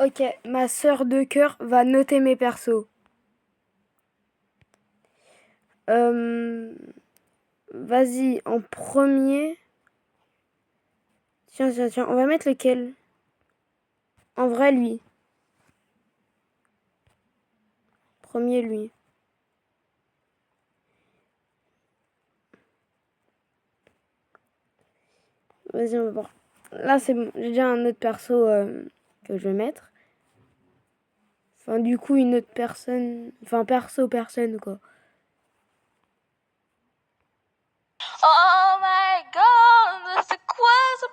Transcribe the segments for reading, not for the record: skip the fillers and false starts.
Ok, ma sœur de cœur va noter mes persos. Vas-y, en premier. Tiens, on va mettre lequel? En vrai, lui. Premier, lui. Vas-y, on va voir. Là, c'est bon. J'ai déjà un autre perso que je vais mettre. Enfin, du coup, une autre personne. Enfin, personne, quoi. Oh my god, c'est quoi ça?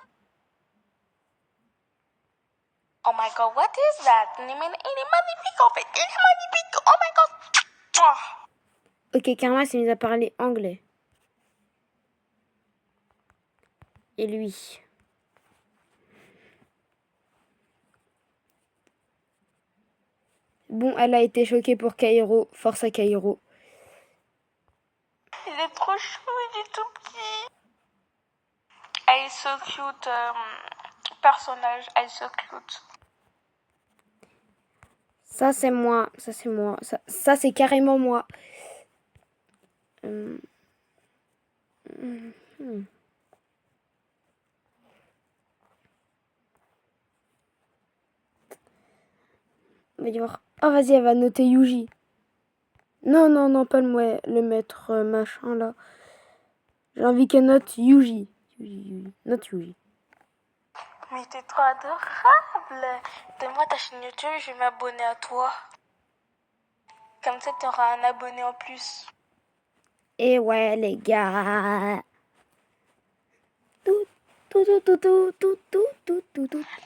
Oh my god, what is that? Il est magnifique en fait. Il est magnifique. Oh my god. Ok, Karma s'est mise à parler anglais. Et lui. Bon, elle a été choquée pour Kairo. Force à Kairo. Il est trop chou, il est tout petit. Elle est so cute. Personnage, elle est so cute. Ça, c'est moi. Ça, c'est moi. Ça c'est carrément moi. On va y voir. Oh, vas-y, elle va noter Yuji. Non, pas le maître machin là. J'ai envie qu'elle note Yuji. Note Yuji. Mais t'es trop adorable. Donne-moi ta chaîne YouTube, je vais m'abonner à toi. Comme ça, t'auras un abonné en plus. Et ouais, les gars.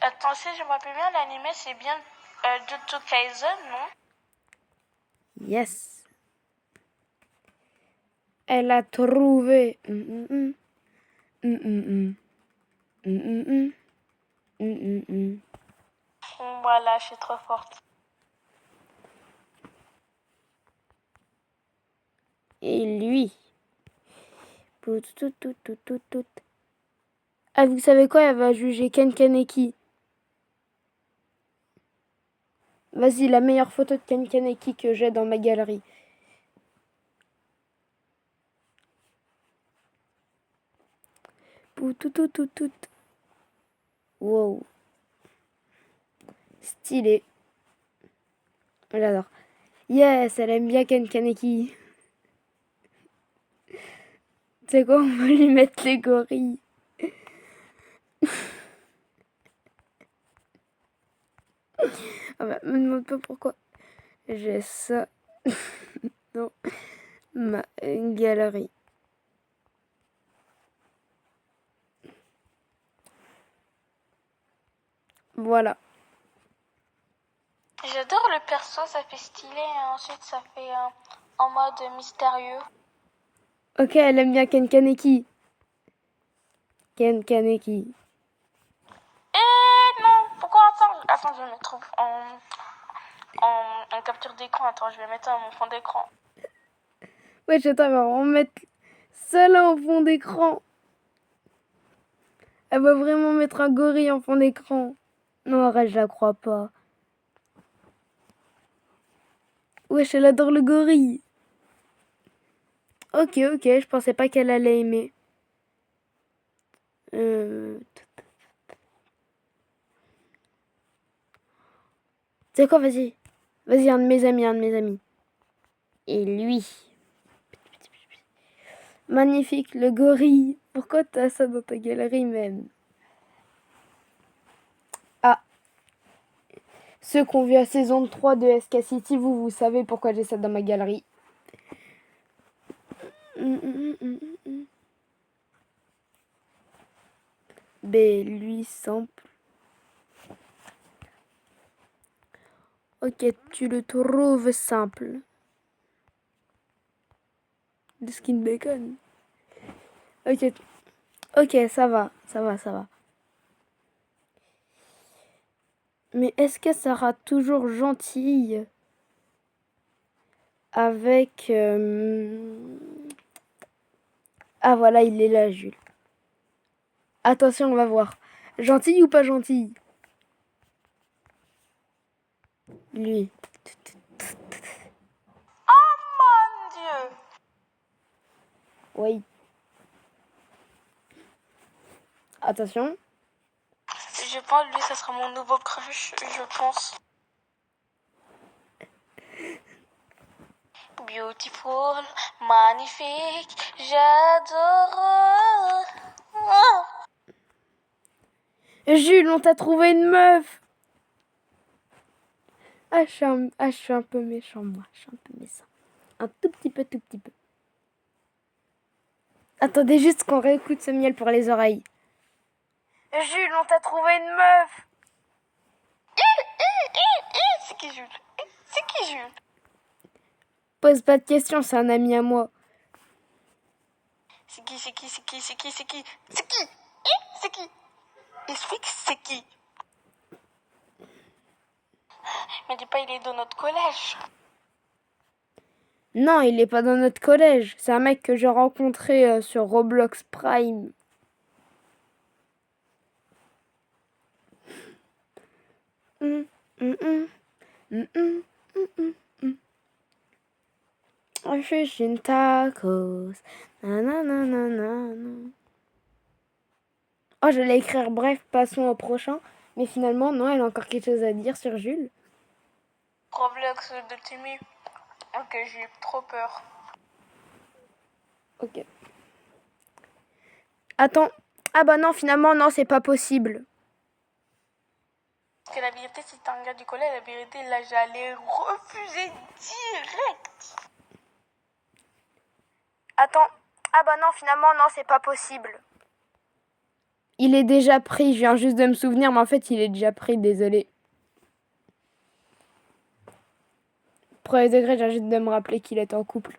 Attends, si je me rappelle bien, l'animé, c'est bien Jujutsu Kaisen, non? Yes. Elle a trouvé. Voilà, je suis trop forte. Et lui. Ah, vous savez quoi? Elle va juger Ken Kaneki. Vas-y, la meilleure photo de Ken Kaneki que j'ai dans ma galerie. Wow. Stylé. J'adore. Yes, elle aime bien Ken Kaneki. Tu sais quoi? On va lui mettre les gorilles. Ah bah, me demande pas pourquoi. J'ai ça dans ma galerie. Voilà. J'adore le perso, ça fait stylé et ensuite ça fait en mode mystérieux. Ok, elle aime bien Ken Kaneki. Ken Kaneki. Eh non, pourquoi attends, je vais mettre en capture d'écran. Attends, je vais mettre mon fond d'écran. Ouais, j'attends, on va mettre celle-là en fond d'écran. Elle va vraiment mettre un gorille en fond d'écran. Non, arrête, je la crois pas. Wesh, elle adore le gorille. Ok, je pensais pas qu'elle allait aimer. Tu sais quoi, vas-y. Vas-y, un de mes amis. Et lui. Magnifique, le gorille. Pourquoi t'as ça dans ta galerie même? Ah. Ceux qui ont vu la saison 3 de SK City, vous savez pourquoi j'ai ça dans ma galerie. B, lui, simple. Ok, tu le trouves simple. Le skin bacon. Ok, ça va. Mais est-ce qu'elle sera toujours gentille avec... Ah voilà, il est là, Jules. Attention, on va voir. Gentille ou pas gentille? Lui. Mon Dieu. Oui. Attention. Je pense lui, ça sera mon nouveau crush, je pense. Beautiful, magnifique, j'adore. Oh. Jules, on t'a trouvé une meuf. Je suis un peu méchant, moi. Je suis un peu méchant. Un tout petit peu. Attendez juste qu'on réécoute ce miel pour les oreilles. Jules, on t'a trouvé une meuf. C'est qui Jules? C'est qui Jules? Pose pas de questions, c'est un ami à moi. C'est qui? Explique, c'est qui? Mais dis pas, il est dans notre collège. Non, il est pas dans notre collège. C'est un mec que j'ai rencontré sur Roblox Prime. Fish and tacos. Nananana. Oh, j'allais écrire bref, passons au prochain. Mais finalement, non, elle a encore quelque chose à dire sur Jules. Roblox de Timmy. Ok, j'ai trop peur. Ok. Attends. Ah bah non, finalement, non, c'est pas possible. Parce que la vérité, si t'es un gars du collège, la vérité, là, j'allais refuser direct. Attends. Ah bah non, finalement, non, c'est pas possible. Il est déjà pris, je viens juste de me souvenir, mais en fait, il est déjà pris, désolé. Premier degré, j'ai juste de me rappeler qu'il est en couple.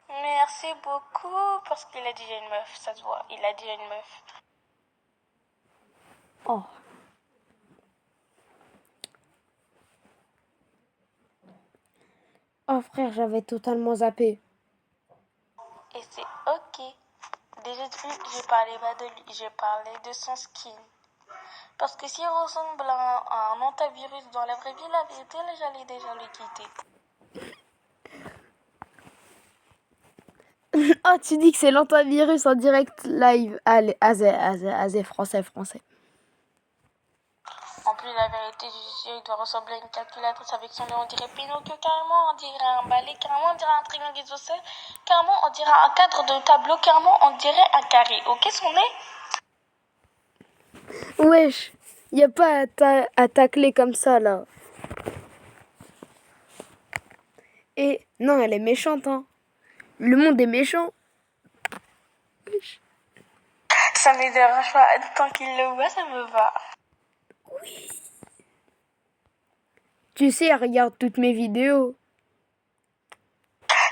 Merci beaucoup, parce qu'il a déjà une meuf, ça se voit, il a déjà une meuf. Oh. Oh frère, j'avais totalement zappé. Et c'est ok. Déjà, j'ai parlé pas de lui, j'ai parlé de son skin. Parce que s'il ressemble à un antivirus dans la vraie vie, la vérité, là, j'allais déjà le quitter. Oh, tu dis que c'est l'antivirus en direct live. Allez, azé, français. En plus, la vérité, il doit ressembler à une calculatrice avec son nez, on dirait Pinocchio, carrément, on dirait un balai, carrément, on dirait un triangle isocèle, carrément, on dirait un cadre de tableau, carrément, on dirait un carré. Ok, son nez? Wesh, y a pas à tacler comme ça, là. Et non, elle est méchante, hein. Le monde est méchant. Wesh. Ça me dérange pas, tant qu'il le voit, ça me va. Oui. Tu sais, elle regarde toutes mes vidéos.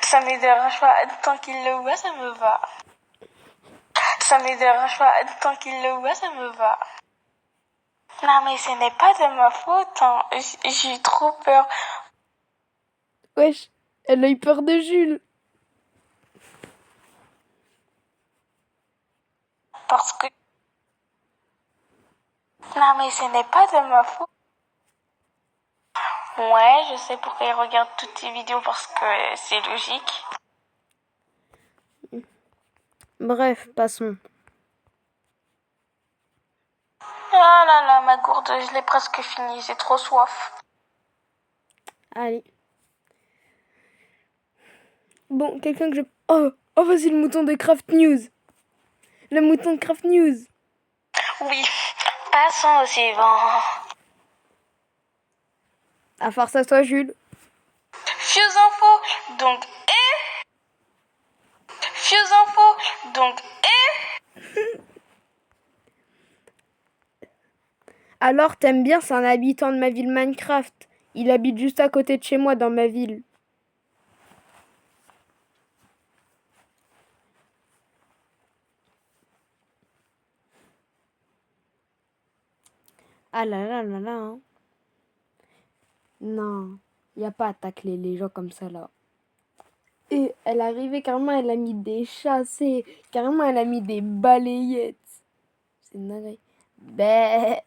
Ça me dérange pas, tant qu'il le voit, ça me va. Ça me dérange pas, tant qu'il le voit, ça me va. Non, mais ce n'est pas de ma faute, hein. J'ai trop peur. Wesh, elle a eu peur de Jules. Parce que... Non, mais ce n'est pas de ma faute. Ouais, je sais pourquoi il regarde toutes tes vidéos, parce que c'est logique. Bref, passons. Ah là là, ma gourde, je l'ai presque finie, j'ai trop soif. Allez. Bon, quelqu'un que je... Oh, vas-y, le mouton de Craft News. Le mouton de Craft News. Oui, passons au suivant. À force à toi, Jules. Fieux info, donc Fieux info, donc Alors, t'aimes bien, c'est un habitant de ma ville Minecraft. Il habite juste à côté de chez moi, dans ma ville. Ah là là là là. Hein. Non, y a pas à tacler les gens comme ça, là. Et elle est arrivée, carrément, elle a mis des chassés. Carrément, elle a mis des balayettes. C'est une dinguerie. Ben,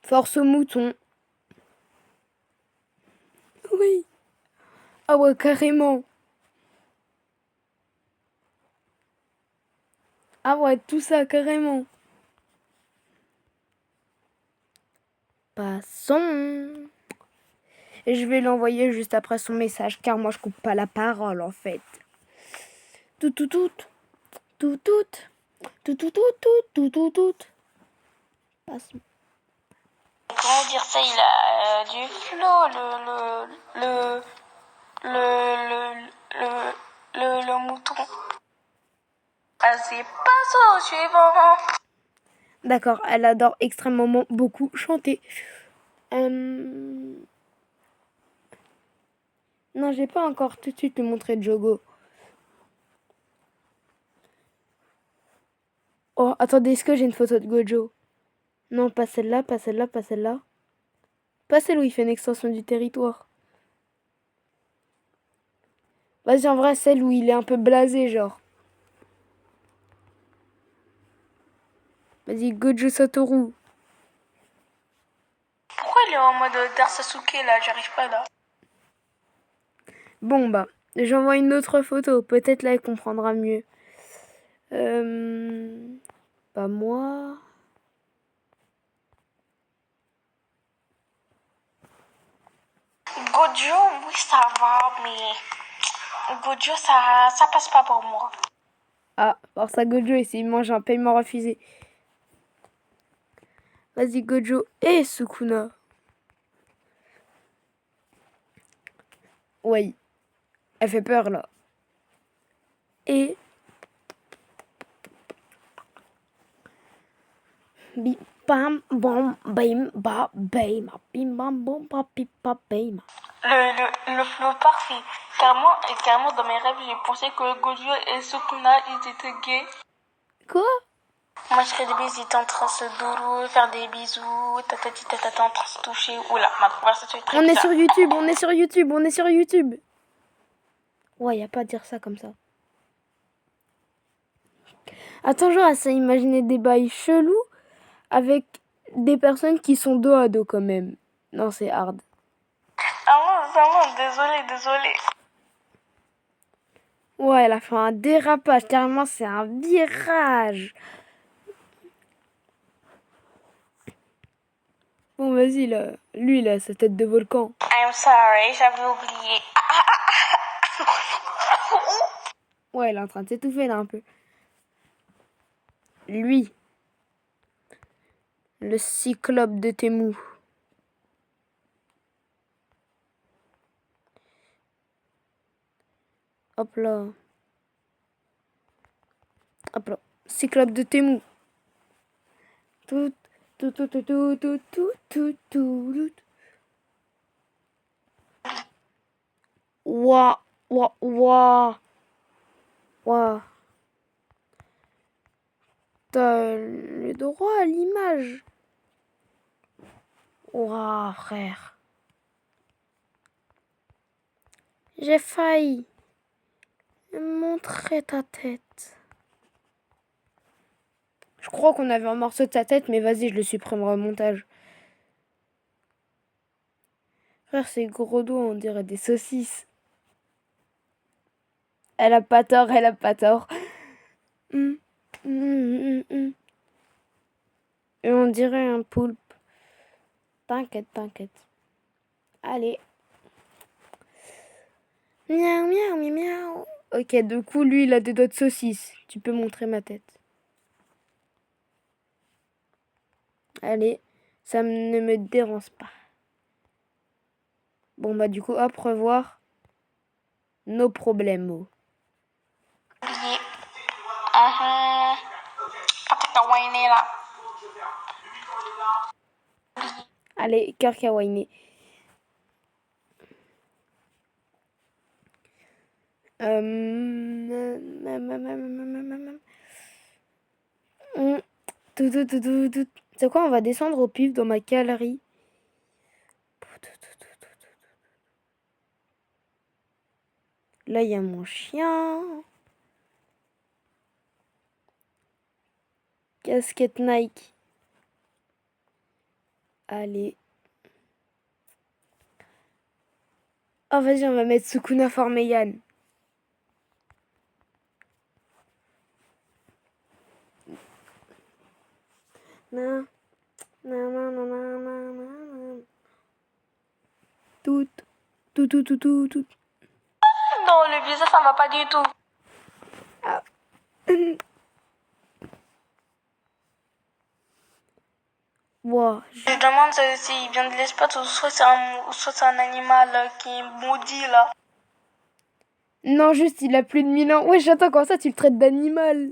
Force au mouton. Oui. Ah ouais, carrément. Ah ouais, tout ça, carrément. Passons. Et je vais l'envoyer juste après son message, car moi je coupe pas la parole en fait. Tout, tout, tout. Tout, tout. Tout, tout, tout, tout, tout, tout. Passons. Comment dire ça, il a du flow, le mouton. Vas-y, passe au suivant. D'accord, elle adore extrêmement beaucoup chanter. Non, j'ai pas encore tout de suite te montrer Jogo. Oh, attendez, est-ce que j'ai une photo de Gojo? Non, pas celle-là, pas celle-là, pas celle-là. Pas celle où il fait une extension du territoire. Vas-y, en vrai, celle où il est un peu blasé, genre. Vas-y, Gojo Satoru. Pourquoi il est en mode Dark Sasuke là? J'arrive pas là. Bon, bah, j'envoie une autre photo. Peut-être là, elle comprendra mieux. Pas moi. Gojo, oui, ça va, mais Gojo, ça passe pas pour moi. Ah, alors ça, Gojo, et s'il mange un paiement refusé. Vas-y, Gojo et Sukuna. Oui, elle fait peur là. Et bim bam bam bim ba bim bim bam bom ba pip ba bim. Le flow parfait. Carrément, dans mes rêves, j'ai pensé que Gojo et Sukuna, ils étaient gays. Quoi? Moi, je serais des bisous, ils étaient en train de se doudou, faire des bisous, tatati tatata, en train de se toucher. Oula, ma conversation est très On est bizarre. sur YouTube, on est sur YouTube, on est sur YouTube. Ouais, y a pas à dire ça comme ça. Attends, genre, ça imaginer des bails chelous avec des personnes qui sont dos à dos quand même. Non, c'est hard. Ah, désolé. Ouais, elle a fait un dérapage, carrément, c'est un virage. Bon, vas-y, là. Lui, là, sa tête de volcan. I'm sorry, j'avais oublié. Ouais, elle est en train de s'étouffer, là, un peu. Lui. Le cyclope de Temu. Hop là. Hop là. Cyclope de Temu. Tout, tout, tout, tout, tout, tout, tout, tout, tout. Ouah, ouah, ouah. Ouah. T'as le droit à l'image. Ouah, frère. J'ai failli montrer ta tête. Je crois qu'on avait un morceau de sa tête, mais vas-y, je le supprimerai au montage. Frère, ces gros doigts, on dirait des saucisses. Elle a pas tort, elle a pas tort. Et on dirait un poulpe. T'inquiète, t'inquiète. Allez. Miaou, miaou, miaou, miaou. Ok, du coup, lui, il a des doigts de saucisse. Tu peux montrer ma tête. Allez, ça ne me dérange pas. Bon, bah, du coup, hop, revoir nos problèmes. Oublié. Pataka là. Allez, cœur kawaii. C'est quoi, on va descendre au pif dans ma galerie. Là, il y a mon chien. Casquette Nike. Allez. Oh, vas-y, on va mettre Sukuna for Meian. Non. Non, non, non, non, non, non. Tout. Tout, tout, tout, tout, tout. Non, le visa, ça va pas du tout. Ah. Wow. Je demande s'il vient de l'espace ou soit c'est un animal qui est maudit là. Non, juste, il a plus de 1000 ans. Ouais, j'attends, comment ça, tu le traites d'animal?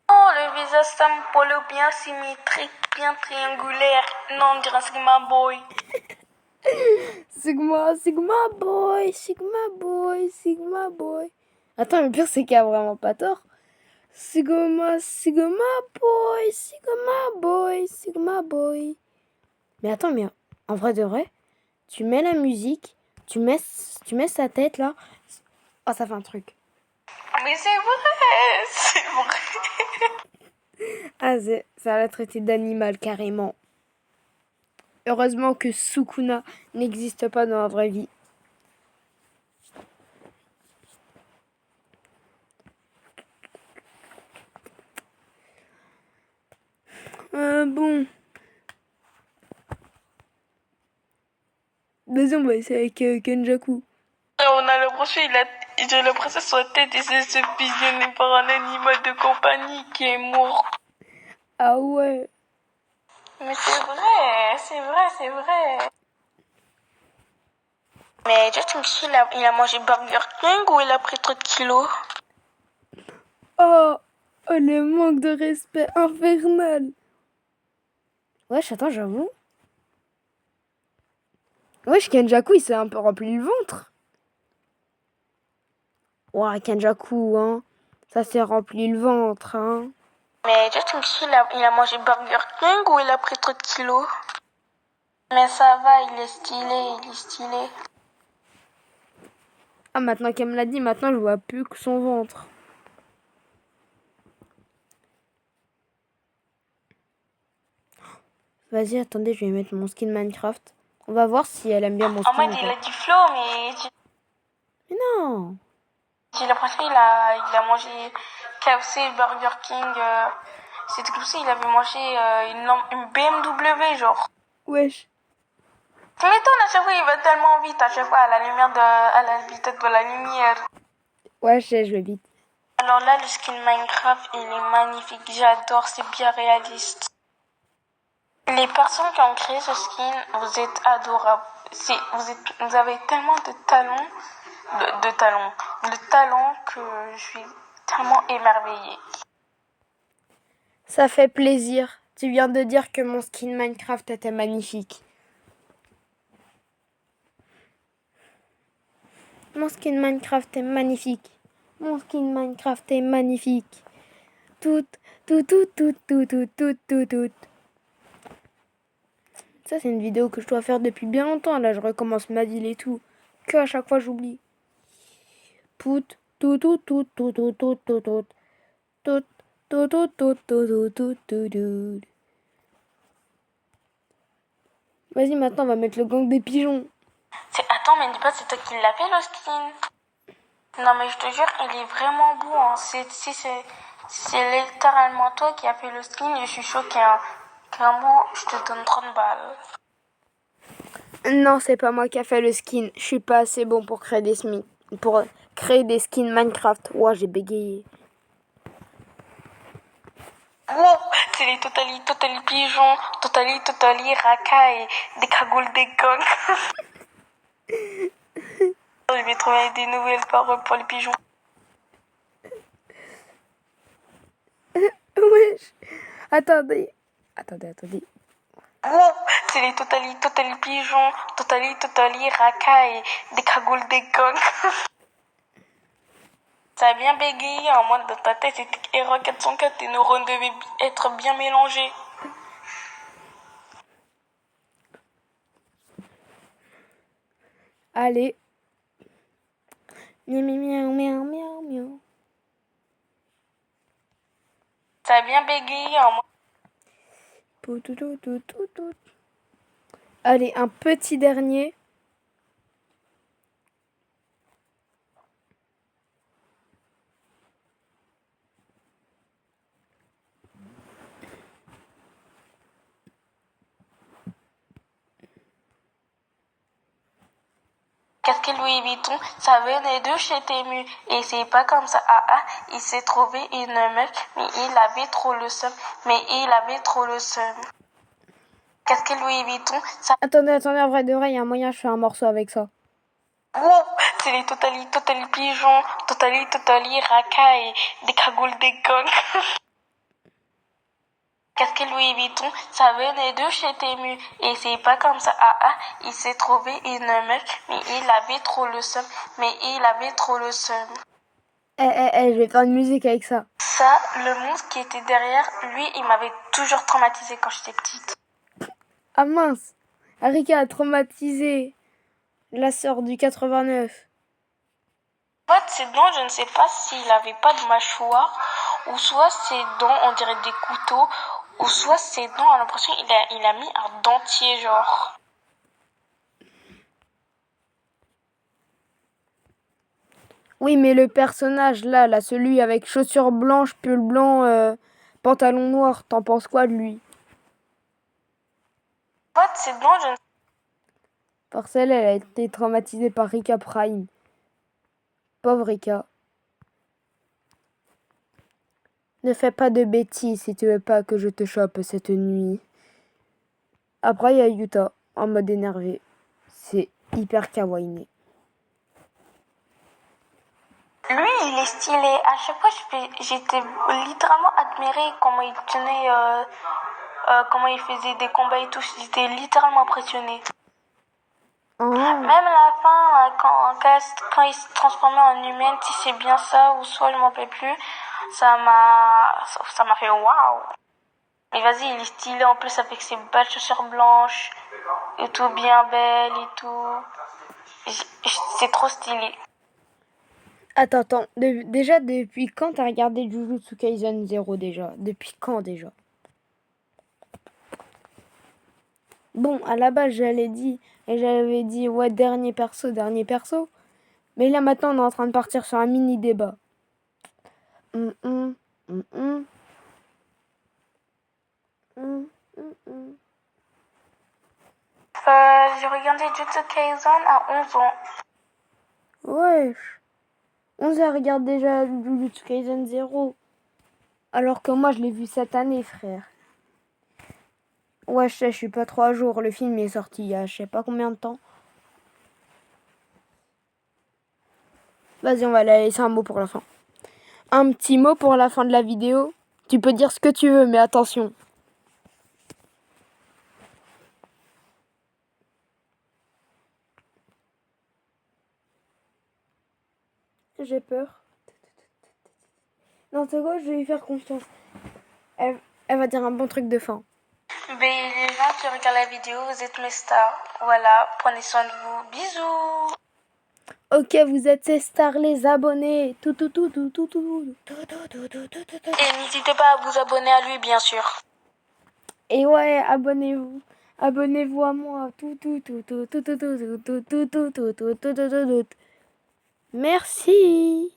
Non, le visage semble polo bien symétrique, bien triangulaire. Non, on dirait un Sigma Boy. Sigma, Sigma boy, Sigma boy, Sigma boy. Attends, le pire, c'est qu'il a vraiment pas tort. Sigma, Sigma boy, Sigma boy, Sigma boy. Mais attends, mais en vrai de vrai, tu mets la musique, tu mets sa tête là. Oh, ça fait un truc. Mais c'est vrai, c'est vrai. Ah, ça l'a traité d'animal carrément. Heureusement que Sukuna n'existe pas dans la vraie vie. Bon. Vas-y, on va essayer avec Kenjaku. On a l'impression, j'ai l'impression que sa tête essaie de se fusionner par un animal de compagnie qui est mort. Ah ouais. Mais c'est vrai, c'est vrai, c'est vrai. Mais Justin Bieber, il a mangé Burger King ou il a pris trop de kilos? Oh, le manque de respect infernal. Wesh, attends, j'avoue. Wesh, Kenjaku, il s'est un peu rempli le ventre. Ouah, Kenjaku, hein. Ça s'est rempli le ventre, hein. Mais Justin Bieber, il a mangé Burger King ou il a pris trop de kilos? Mais ça va, il est stylé, il est stylé. Ah, maintenant qu'elle me l'a dit, maintenant je vois plus que son ventre. Vas-y, attendez, je vais mettre mon skin Minecraft. On va voir si elle aime bien mon skin. En mode, ou il pas. a dit flow, mais Mais non. j'ai l'impression qu'il a mangé KFC, Burger King. C'était comme s'il avait mangé une BMW, genre. Wesh. Tu m'étonnes, à chaque fois, il va tellement vite, à chaque fois, à la vitesse de la lumière. Wesh, je vais vite. Alors là, le skin Minecraft, il est magnifique, j'adore, c'est bien réaliste. Les personnes qui ont créé ce skin, vous êtes adorables. Vous avez tellement de talent, de talent que je suis tellement émerveillée. Ça fait plaisir. Tu viens de dire que mon skin Minecraft était magnifique. Mon skin Minecraft est magnifique. Mon skin Minecraft est magnifique. Tout, tout, tout, tout, tout, tout, tout, tout, tout. Ça, c'est une vidéo que je dois faire depuis bien longtemps. Là, je recommence ma ville et tout. Que à chaque fois, j'oublie. Pout, tout, tout, tout, tout, tout, tout, tout, tout. Tout, tout, tout, tout, tout, tout, tout, tout. Vas-y, maintenant, on va mettre le gang des pigeons. Attends, mais dis pas, c'est toi qui l'as fait le skin. Non, mais je te jure, il est vraiment beau. Hein. C'est littéralement toi qui as fait le skin et je suis choquée. Hein. Clairement, je te donne 30 balles. Non, c'est pas moi qui a fait le skin. Je suis pas assez bon pour créer des skins. Pour créer des skins Minecraft. Ouah, j'ai bégayé. Wow, c'est les totali pigeons, totali raka et des cagoules des gangs. Je vais trouver des nouvelles paroles pour les pigeons. Wesh. Attendez. Attendez. Wow, c'est les totali pigeons, totali raka et des cagoules des gangs. Ça a bien bégayé, en mode de ta tête, c'était Hero 404, tes neurones devaient être bien mélangés. Allez. Miaou, miaou, miaou, miaou, miaou. Ça a bien bégayé, en mode... Allez, un petit dernier. Casquet Louis Vuitton, ça venait de chez Temu. Et c'est pas comme ça. Il s'est trouvé une meuf, mais il avait trop le seum. Casquet Louis Vuitton, ça... Attendez, en vrai de vrai, il y a un moyen, je fais un morceau avec ça. Wow, c'est les totali pigeons, totali raka et des cagoules des gangs. Casquet Louis Vuitton, ça venait de chez Temu. Et c'est pas comme ça. Il s'est trouvé une meuf, mais il avait trop le seum. Je vais faire une musique avec ça. Ça, le monstre qui était derrière, lui, il m'avait toujours traumatisé quand j'étais petite. Ah mince, Rika a traumatisé la sœur du 89. En fait, ses dents, je ne sais pas s'il avait pas de mâchoire, ou soit ses dents, on dirait des couteaux, ou soit ses dents, on a l'impression qu'il a mis un dentier, genre. Oui, mais le personnage là, celui avec chaussures blanches, pull blanc, pantalon noir, t'en penses quoi de lui? En fait, ses dents, je ne sais Parce qu'elle a été traumatisée par Rika Prime. Pauvre Rika. Ne fais pas de bêtises si tu veux pas que je te chope cette nuit. Après, il y a Yuta, en mode énervé. C'est hyper kawaii. Lui, il est stylé. À chaque fois, j'étais littéralement admirée comment il tenait, comment il faisait des combats et tout. J'étais littéralement impressionnée. Oh. Même la fin, quand il se transformait en humaine, si c'est bien ça ou soit je m'en rappelle plus, ça m'a fait waouh. Et vas-y, il est stylé en plus avec ses belles chaussures blanches et tout bien belle et tout. C'est trop stylé. Attends. Déjà, depuis quand t'as regardé Jujutsu Kaisen 0 déjà? Depuis quand déjà? Bon, à la base, j'avais dit, ouais, dernier perso. Mais là, maintenant, on est en train de partir sur un mini débat. J'ai regardé Jujutsu Kaisen à 11 ans. Wesh. 11 ans, regarde déjà Jujutsu Kaisen 0. Alors que moi, je l'ai vu cette année, frère. Ouais, je suis pas 3 jours. Le film est sorti il y a je sais pas combien de temps. Vas-y, on va la laisser un mot pour la fin. Un petit mot pour la fin de la vidéo. Tu peux dire ce que tu veux, mais attention. J'ai peur. Non, c'est quoi, je vais lui faire confiance. Elle va dire un bon truc de fin. Mais les gens qui regardent la vidéo, vous êtes mes stars. Voilà, prenez soin de vous. Bisous. Ok, vous êtes ces stars, les abonnés. Et n'hésitez pas à vous abonner à lui, bien sûr. Et ouais, abonnez-vous. Abonnez-vous à moi. Merci.